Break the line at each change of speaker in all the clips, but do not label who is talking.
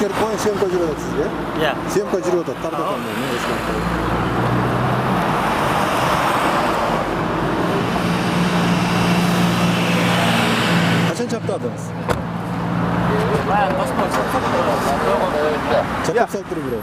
eskеріп қойын, съемка жүріп жатыр сізге?
Иә.
Съемка жүріп жатыр, тарда ескеріп қойын. Қашан чаптадыңыз? Чаптап салып тұру біреу.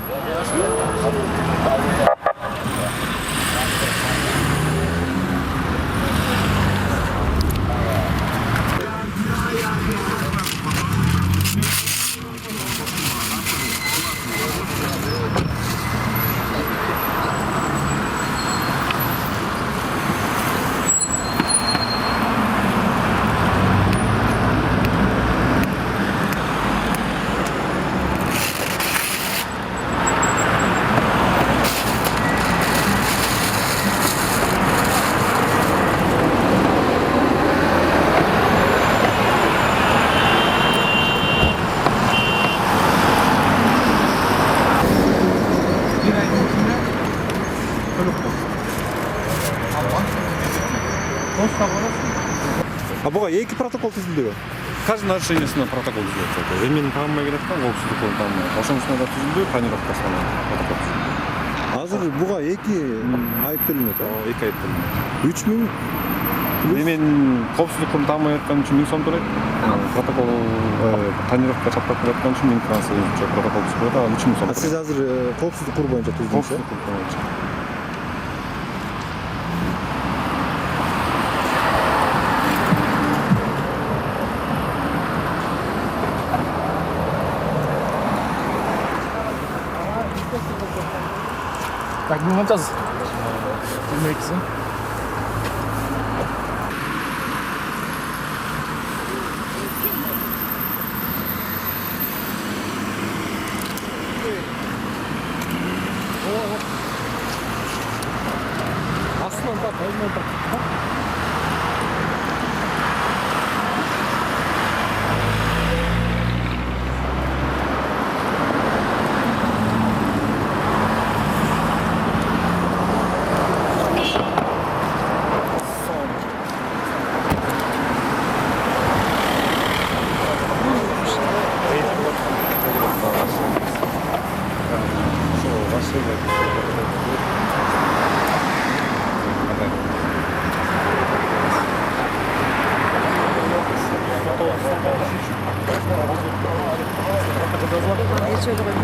А бұға екі протокол түзілді?
Каждый нарушениесіне протокол түзіледі. Ременін тағынмай келеді, қауіпсіздік қолын тағынмай. Ошонусуна да түзілді, тонировкасына протокол түзілді.
Азыр бұға екі айыптелінеді?
Екі айыптелінеді.
3000?
Ремен қауіпсіздік қолын тағынмай жатқан үшін 1000 сом төлейді. Протокол тонировка чаптап келатқан үшін 1000 кран протокол түзіледі, 3000 сом.
Сіз азыр қауіпсіздік қор бойынша түздіңіз?
Қауіпсіздік қор бойынша.
Так, ну монтаж. Bilmeksin. Aslan da olmadı.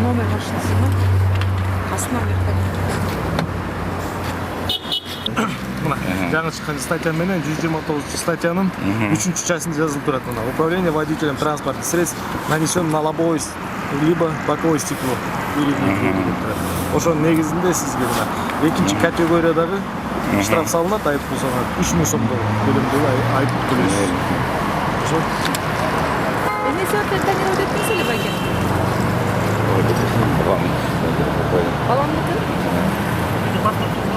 Номер машинасына қасына
Мына жаңа шыққан статьяменен 129 статьяның 3-ші частында жазылып тұрады. Мына управление водителем транспортных средств нанесен на лобовое либо боковое стекло. Ошонун негизинде сизге мына экинчи категориядағы штраф салынат, айыппұл салынат. 3000 сомдон көлөмдөгү айыппұл төлөйсүз. Ошо.
Несі тонировать етпейсіз или бәке? Баламдыкы?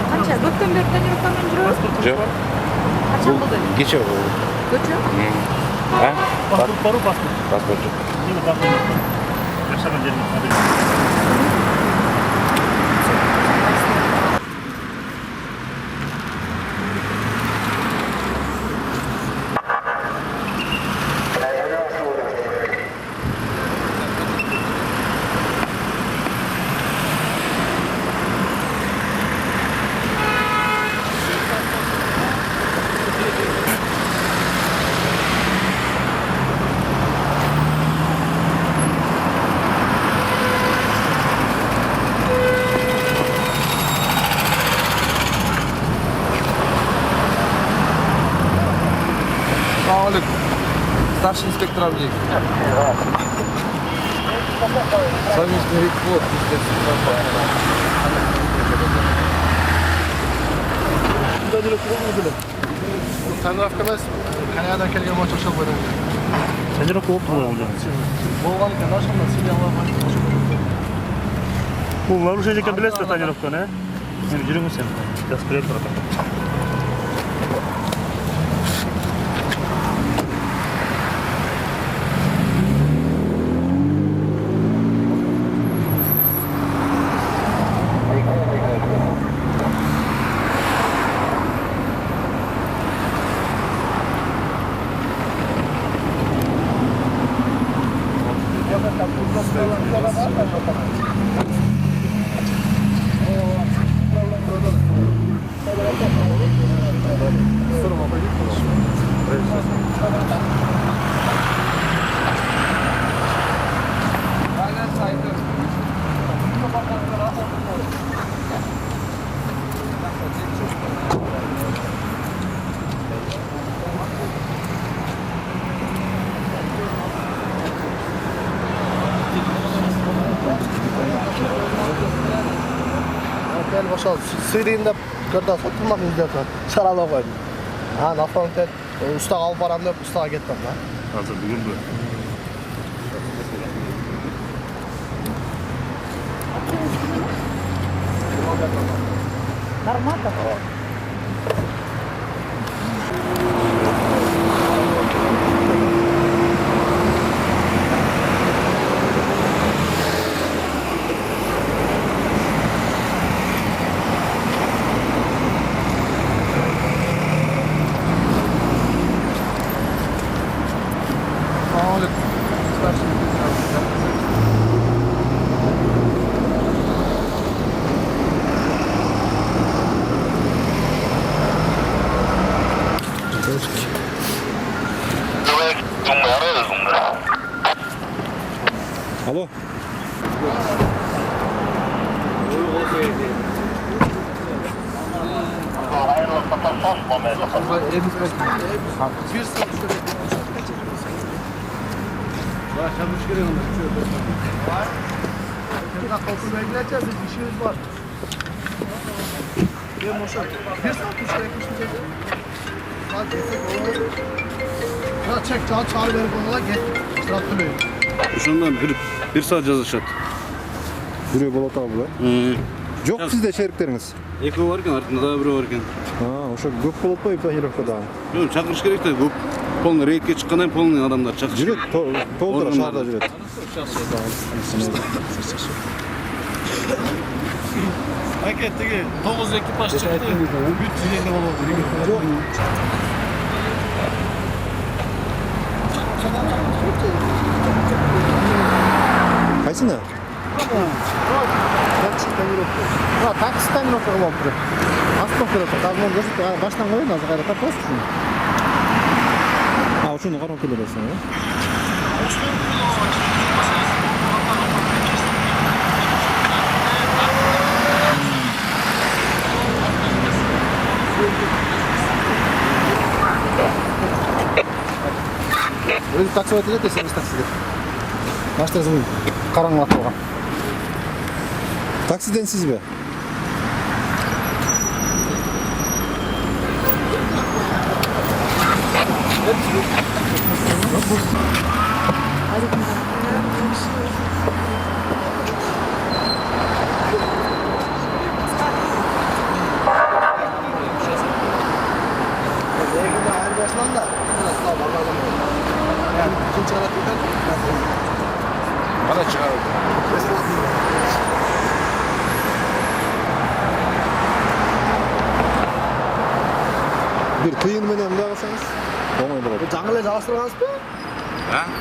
Қанша? Көптен бері тонировкамен жүрөбүз?
Жоқ.
Қанша болды?
Кече болды.
Көчө?
Паспорт бару, паспорт.
Паспорт жоқ.
Мені паспорт жоқ. Жашаған жеріміз қабыл.
Старший инспектор Авдеев. Совместный рекорд. Тонировка емес. Канададан келген мочок шел бойдан.
Тонировка болып тұр ғой.
Болған екен, ашқанда сізге алған.
Бұл нарушение екен білесіз тонировканы, Мен жүріңіз сен. Жазып береді протокол.
ошол сырыйын деп көрдө сотулмак издеп чаралап койдум. Анан автомобиль устага алып барам деп устага кеттим да.
Азыр бүгүнбү?
Нормально.
Алло.
İşimiz var. Ben boşa. Bir saat üç kere geçmeyecek. Saat geçsek olur. Ya çek çağır verip onlara gel. Traktörü.
Ошондон бир саат жазышат.
Бирөө болот абы. Жок сизде шериктериңиз?
Экөө бар экен, артында дагы бирөө бар экен.
Ошо көп болот го планировкада.
Жок, чакырыш керек да, көп. Полный рейдке чыккандан полный адамдар чакырыш.
Жүрөт, толтура шаарда жүрөт.
Aka tigi 9 ekipaj chiqdi. Бүт жиенде болот.
Кайсыны?
Такси таймировка болуп туруп. Астын көрөт. Казмон көрсөтүп баштан коюн, азыр кайра тапасың.
Ошону карап келесиң, э?
Өзү такси өтүп эле сен таксиде. Баштасың караңгылап калган.
Таксиден сизби?
Bana çıkar.
Бир тыйын менен мындай кылсаңыз оңой болот.
Жаңы эле жабыштыргансызбы?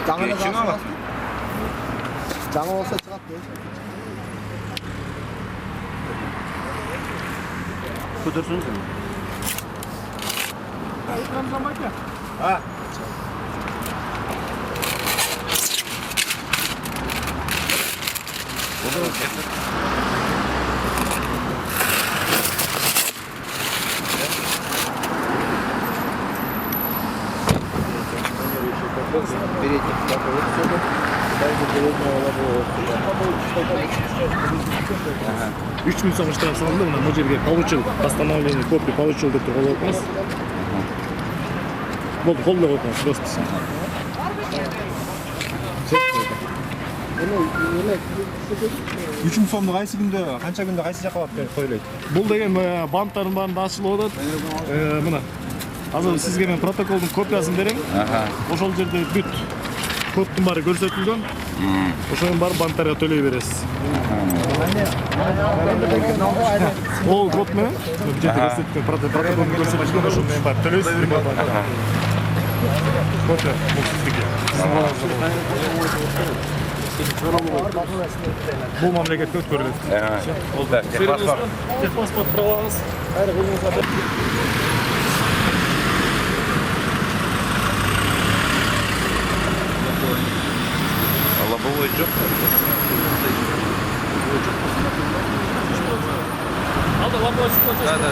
Жаңы эле жабыштыргансызбы? Жаңы болсо чыгат дейт.
Көтөрсөңүз.
Үч миң сом штраф салынды, мына бул жерге получил постановление копия получил деп туруп коюңуз. Болду, колдоп коюңуз, просто.
3 миң сомду кайсы күндө, канча күндө кайсы жакка барып коюлат?
Бул деген банттардын баарын ачылып атат. Мына азыр сизге мен протоколдун копиясын берем. Ошол жерде бүт коддун баары көрсөтүлгөн. Ошонун баарын банттарга төлөй бересиз. Ол код менен бул жерде көрсөтүлгөн протоколдун көрсөтүлгөн ошол менен барып төлөйсүз. Копия бул сиздики. Бул мамлекетке өткөрүлөт. Техпаспорт праваңыз. Кайра колуңузга берип.
Лобовой жок.
Алда лобовой ситуация. Да.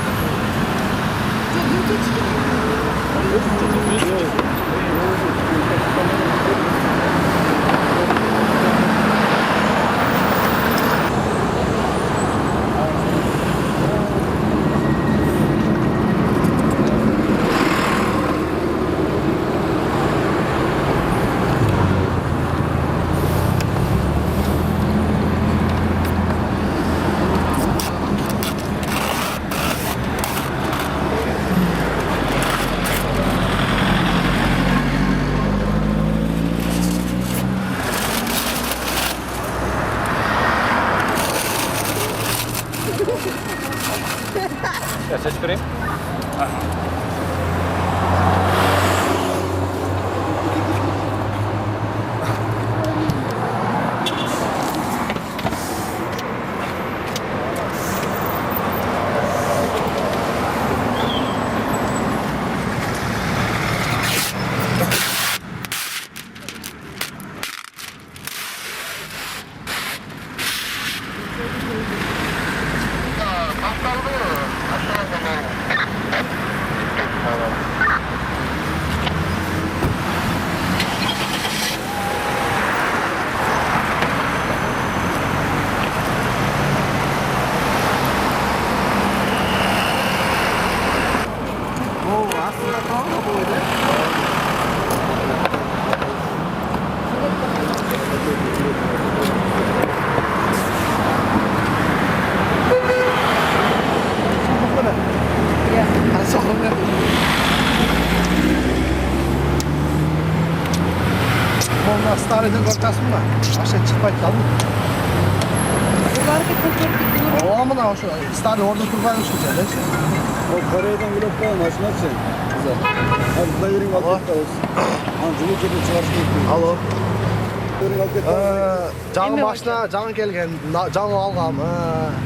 Mona stareden korkarsın mı? Aşağı çıkmayı kaldı.
Bunları da ko'tarib
Ola mı lan şu stadi orada kurbaymış güzel. Neyse.
O Kore'den bile falan aşına sen. Güzel. Hadi burada yerin altında olsun. Anjulu gibi çıkarsın.
Alo.
Yerin altında.
Canım başına can gelgen, can algam.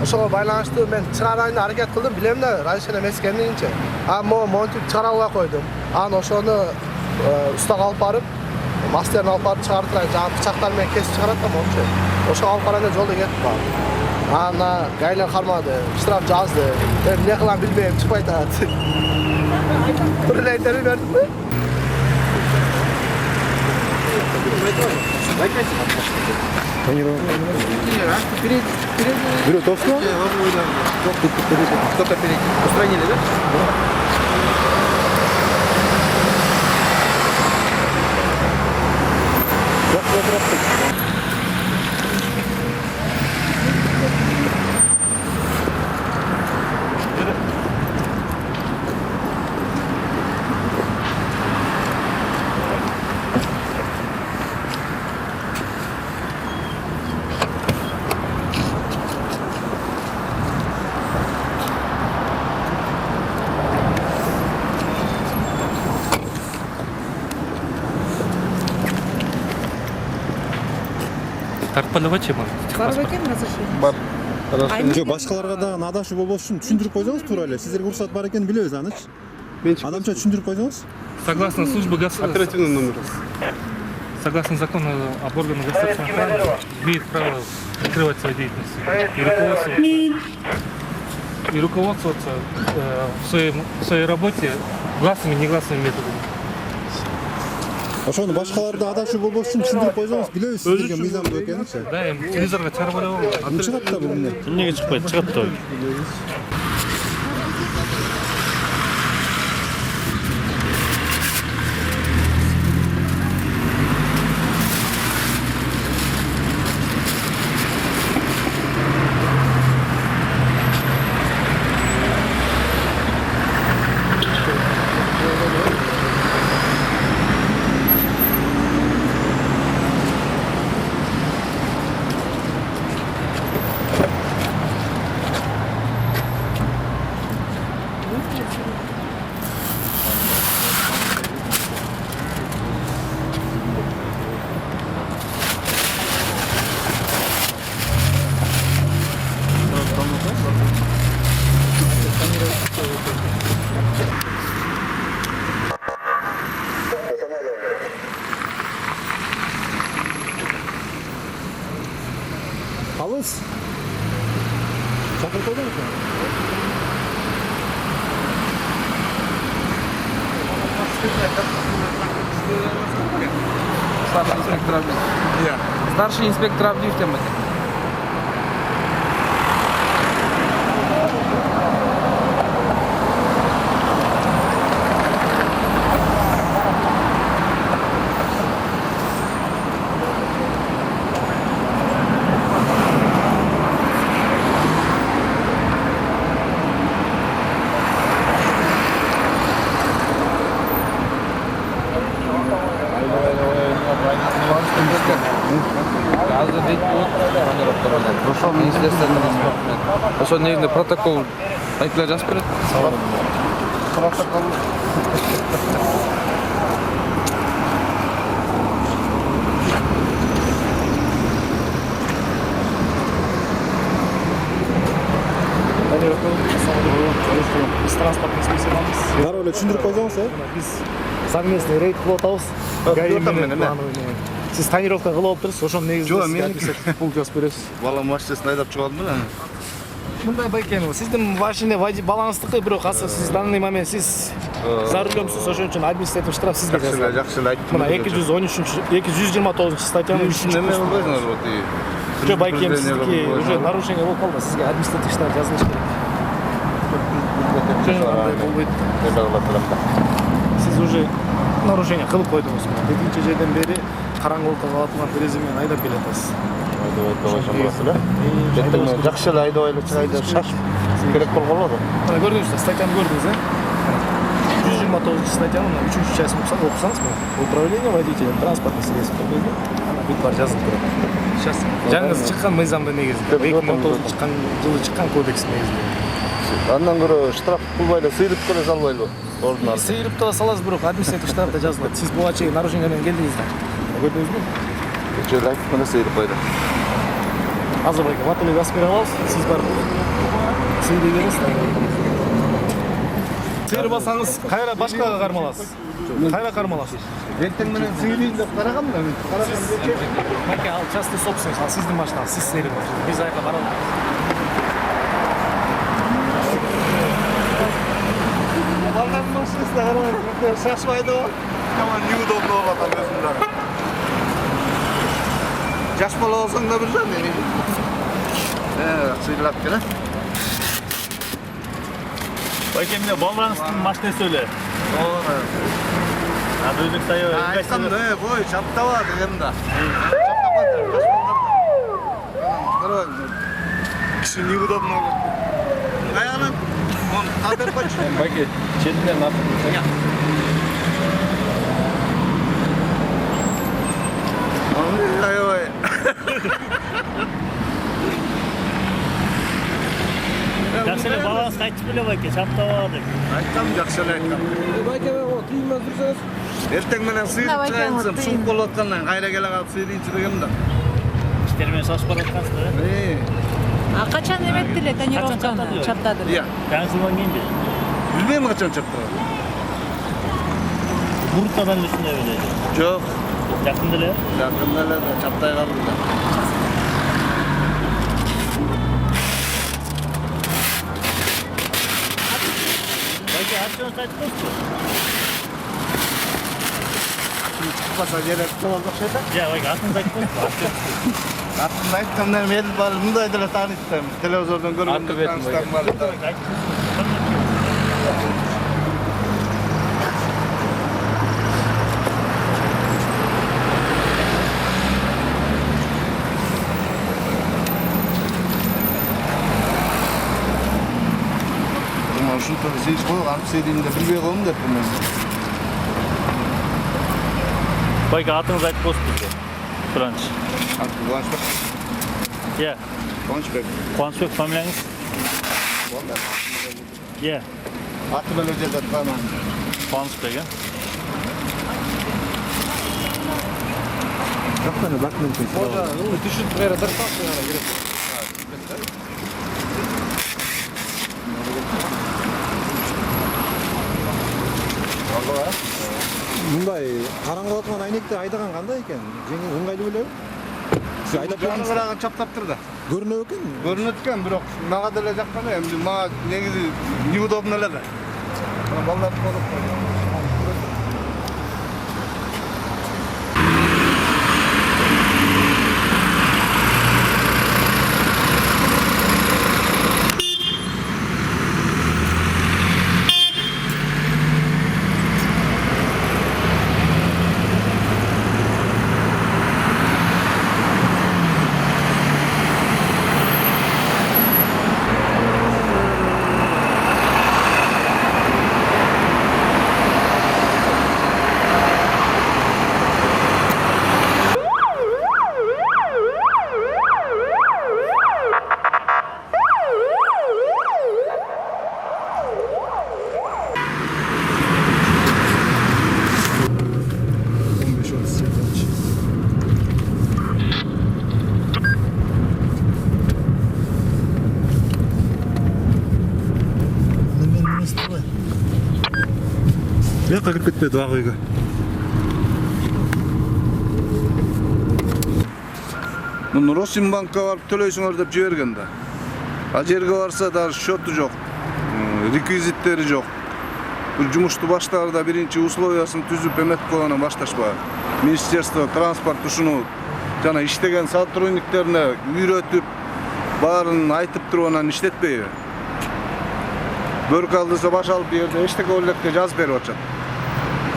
Oşoga baylanıştı men çıkarayını hareket kıldım. Bilem de Raşen emes kendince. Ama montu çıkaralga koydum. An oşonu usta alıp barıp masterini alıp barıp çıkarttılar. Can bıçaklar men kesip çıkarttım onça. Oşo alıp baranda jolda ketip bardım. Ana gaylar kalmadı. Ştraf жазdı. Ben ne kılan bilmeyim çıkmaydı. Buraya interview verdim mi?
Бюро тосно?
Кто-то устранили, да?
Тартпалевачы бар.
барып экен разрешение.
Жо башкаларга дагы адашуу болбош үчүн түшүндүрүп койсоңуз туура эле. Сиздерге уруксат бар экенин билебиз аныч. Адамча түшүндүрүп койсоңуз.
Согласно службы
Оперативный номер.
согласно закону об органах государственной охраны, имеет право открывать свою деятельность и руководствоваться в своей работе гласными и негласными методами.
Ошону башкаларда адашуу болбош үчүн түшүндүрүп койсоңуз билебиз сиздерге мыйзамдуу экенинчи.
Да, эми телевизорго чыгарып алып
Ким чыгат да бул эмне?
Эмнеге чыкпайт? Чыгат да.
Алыс. Чакырып койдуңуз му?
Старший инспектор Абдиев. Старший инспектор Абдиев тем более. Азыр дейт болот, планировка менен. Ошол министрликтен менен. Ошол негизинде протокол айтылар жазып берет.
Biz transportный специалист.
Дароо эле түшүндүрүп койсоңуз,
Biz совместный рейд кылып атабыз. ГАИ менен Siz тонировка кылып отурсуз, ошонун негизинде сизге административдик пункт жазып беребиз.
Бала машинасына айдап чыгардым эле.
Мындай байкен, сиздин машина баланстыкы, бирок азыр сиз данный момент сиз за рулёмсуз, ошон үчүн административдик штраф сизге жазылат.
Жакшы эле айттым.
Мына 229 статьянын 3-чү
Неме болбойсуңар вот и.
Жо байкен, сиздики уже нарушение болуп калды, сизге административдик штраф жазылыш керек. Андай болбойт. Сиз уже нарушение кылып койдуңуз. Экинчи жерден бери караңгылыкка кабатылган терезе менен айдап келатасыз.
Жакшы эле айдап эле чыгайда шашып керек болгон болот.
Мына көрдүңүз да, статьяны көрдүңүз, 129 статьянын 3-часын окусаңыз, управление водителем транспортных средств деген бүт бар жазылып турат. Сейчас жаңыз чыккан мыйзамда негизинде 2019 жылы чыккан кодекс негизинде.
Андан көрө штраф кылбайлы, сыйрып келе салбайлы. Ордун арты.
Сыйрып да саласыз, бирок административдик штрафта жазылат. Сиз буга чейин нарушение менен келдиңиз да. Көрдүңүзбү?
Жер айтып мына сыйрып койду.
Азыр байке ватылы аспирап аласыз, сиз барып сыйрый бересиз. Сыйрбасаңыз кайра башкага кармаласыз. Кайра кармаласыз.
Ертең менен сыйлайын деп карагам да мен. Карагам дече.
Байке ал частный собственность, ал сиздин машинаңыз, сиз сыйрыңыз. Биз айга бара албайбыз.
Балдан машинасына караган шашпайды го. Жаман неудобно болуп атат өзүмдө. Жаш бала болсоң да бир жан эми. Сыйлап кел.
Байке, міне балаңыздың машинасы өлі. Өзік сайы
Айтсам да, бой, чаптаба дегем да. Чаптап қойды, жаш балдар. Кіші неудобно болуп. Аяғынан, оны қадыр қойшы.
Байке, четинен артып.
Ай-ой.
жақсы эле балаңыз қайтып беле байке, чаптаба деп.
Айтсам жақсы эле айткам.
Байке, о, түйінмez жүрсеңіз.
Ертең менен сыйрып чыгайын десем, суып болуп аткандан кайра келе калып сыйрыйынчы дегем да.
Іштермен шашып барып жатқансыздар,
Качан эметтиле тренировканы чаптадыр?
Иә.
жаңы жылдан кейін бе?
Билбейм качан чаптаган.
Буртадан үстүнө беле.
Жок,
Жакында эле.
жакында эле да чаптай калды да.
Байке, атчоңуз айтып коюңузчу.
Чыкпаса жерек болот окшойт.
Жа, байке, атыңызды айтып коюңузчу.
Атын айткам мен бар мындай деле таанытам. Телевизордон көргөндө тааныстарым бар да. Ушунтип сыйыш койгон, сыйрыйын деп билбей койдум деп мен.
Байке, атыңызды айтып коюңузчу. Туранч.
Кубанычбек.
Иә.
Кубанычбек.
Кубанычбек, фамилияңыз? Иә.
Аты менен жерде турган.
Кубанычбек, э?
Жакта документ.
Түшүп кайра дыртасың ана керек.
Мындай караңгы отман айнекте айдаган кандай экен? Жеңил ыңгайлуу белеби? Сиз айдап
Жанагы
бердиңиз.
чаптаптыр да.
Көрүнөт экен.
Көрүнөт экен, бирок мага деле жаккан эми мага негизи неудобно эле да. Балдар болуп койду.
Бияққа кіріп кетпеді ақ үйге.
Мұны Росимбанкқа барып төлейсіңдер деп жіберген да. А жерге барса даже счеты жоқ, реквизиттері жоқ. Бұл жұмышты баштарда бірінші условиясын түзіп эмет қойғаны башташпа. Министерство транспорт ушуну жана иштеген сотрудниктерине үйрөтүп, барын айтып турганан иштетпейби. Бөрк алдыса баш алып жерде эчтеке электе жазып берип атышат.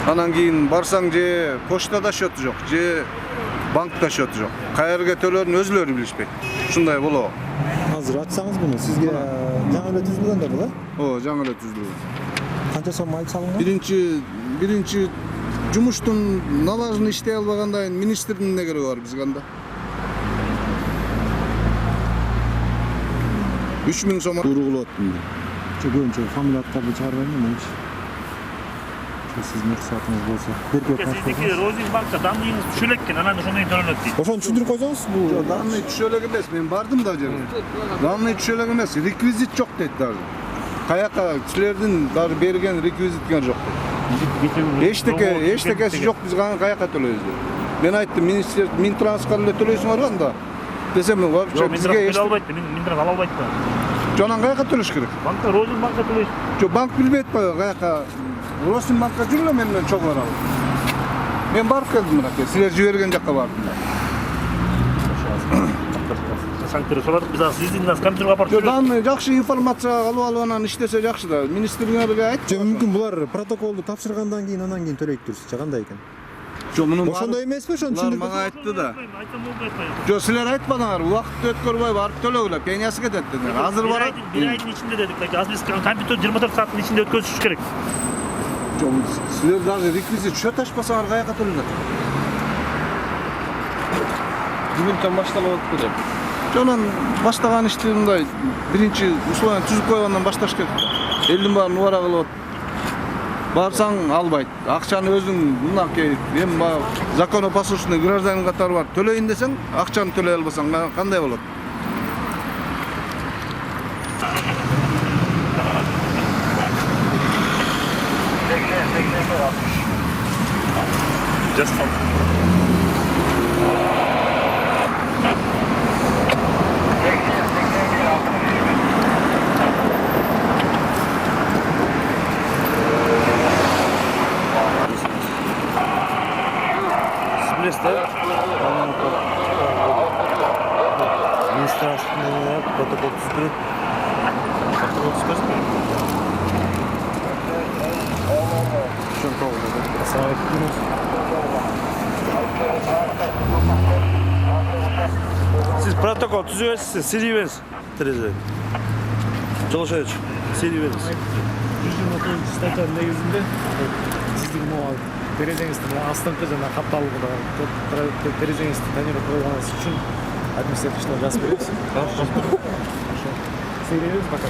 Анан кийин барсаң же почтада счеты жок, же банкта счеты жок. Каерге төлөрүн өзүлөрү билишпейт. Ушундай болобу.
Азыр ачсаңыз буну сизге жаңы эле түзүлгөн да бул,
О, жаңы эле түзүлгөн.
Канча сом айып салынган?
Birinci жумуштун налажын иштей албагандайын министрдин эмне кереги бар бизге анда? 3000 сом уругулуп атты.
Көбүнчө фамилияттарды чыгарбайм мен иш. Siz maksatınız bolsa.
Sizdeki Rosenbank'ta damlayınız düşülekken ananı şundan dönülüp değil.
Ошону түшүндүрүп койсоңуз бул
Damlay düşölek эмес, мен бардым да жерге. Damlay düşölek эмес, реквизит жок дейт дагы. Каяка силердин дагы берген реквизиттер жок. Эчтекеси жок, биз каяка төлөйбүз деп. Мен айттым, министр Минтрансқа эле төлөйсүңөр го анда. Десем, вообще бизге
эч албайт, Минтранс ала албайт да.
Жонан каяка төлөш керек?
Банкта Розенбанкта төлөйсүз.
Жо банк билбейт го каяка. Rosenbank'a жүргүлө мен менен чогуу барабыз. Мен барып келдим мынакей, силер жиберген жакка бардым.
Санктыры сорадык, биз сиздин нас компьютерге апарып
Жок, жакшы информация алып анан иштесе жакшы да. Министрлерге айтты.
мүмкүн булар протоколду тапшыргандан кийин анан кийин төлөйт турсузчу кандай экен?
Жок, мунун
Ошондой эмеспи, ошону
Булар
түшүндүрүп.
мага айтты да.
Айтсам болду айтпайбы.
Жок, силер айтпадыңар, убакытты өткөрбөй барып төлөгүлө, пениясы кетет дедиңер. Азыр барат.
Bir ayın içinde dedik. Biz kompüter 24 saatin içinde ötközüş gerek.
Жок, силер дагы реквизит счет ачпасаңар каяка төлөнөт?
Бүгүнтөн башталып атты деп.
Жонан баштаган ишти мындай биринчи условия түзүп койгондон башташ керек. Элдин баарын убара кылып барсаң албайт. Акчаны өзүң мынакей эми законопослушный гражданин катары бар. Төлөйүн десең, акчаны төлөй албасаң кандай болот?
Протокол түзүп Siz protokol tüzüyorsunuz, siliveriz. Tereze. Çalışıyor. Siliveriz. 129 статьянын негизинде сиздин могу терезеңизди астыңкы жана капталыгына терезеңизди тонировать кылганыңыз үчүн административный жазып беребиз. Хорошо. Серебиз пока.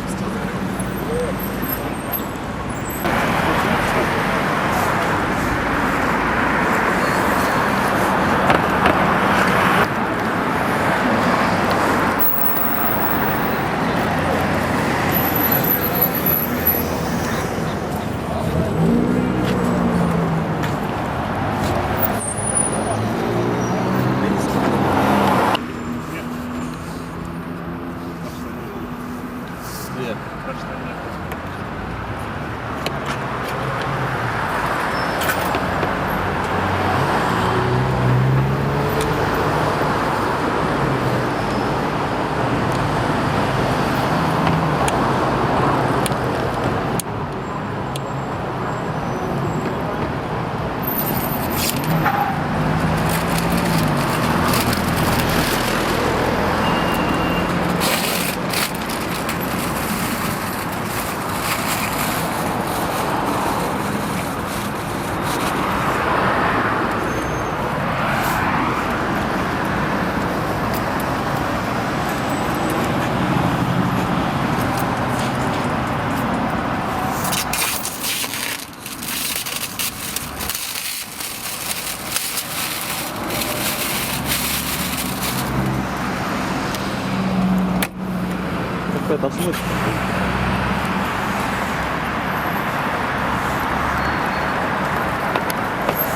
Тапшырмайт.